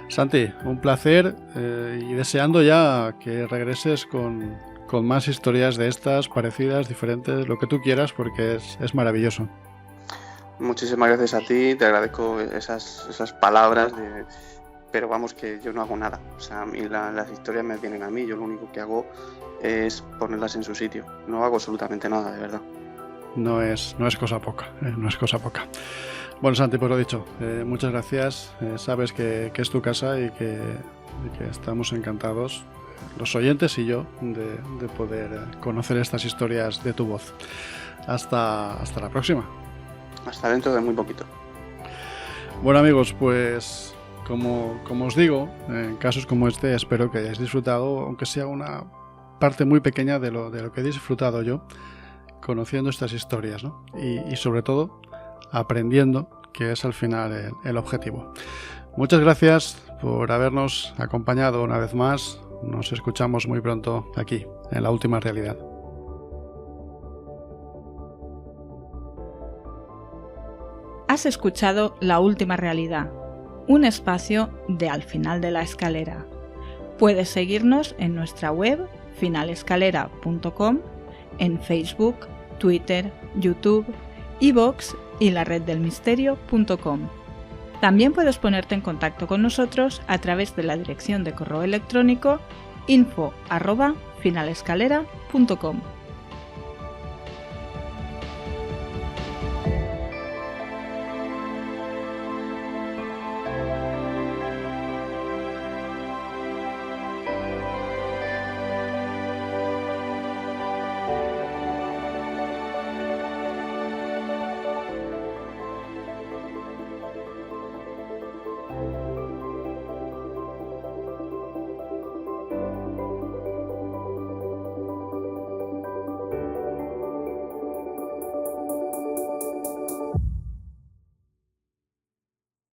Santi, un placer y deseando ya que regreses con más historias de estas, parecidas, diferentes, lo que tú quieras, porque es maravilloso. Muchísimas gracias a ti, te agradezco esas palabras, pero vamos, que yo no hago nada. O sea, a mí las historias me vienen a mí, yo lo único que hago es ponerlas en su sitio. No hago absolutamente nada, de verdad. No es cosa poca, no es cosa poca. Bueno, Santi, pues lo dicho, muchas gracias. Sabes que es tu casa y que estamos encantados, los oyentes y yo, de poder conocer estas historias de tu voz. Hasta la próxima. Hasta dentro de muy poquito. Bueno, amigos, pues como os digo, en casos como este espero que hayáis disfrutado, aunque sea una parte muy pequeña de lo que he disfrutado yo, conociendo estas historias, ¿no? Y sobre todo aprendiendo, que es al final el objetivo. Muchas gracias por habernos acompañado una vez más. Nos escuchamos muy pronto aquí, en La Última Realidad. Has escuchado La Última Realidad, un espacio de Al Final de la Escalera. Puedes seguirnos en nuestra web finalescalera.com, en Facebook, Twitter, YouTube, iVoox y la reddelmisterio.com. También puedes ponerte en contacto con nosotros a través de la dirección de correo electrónico info@finalescalera.com.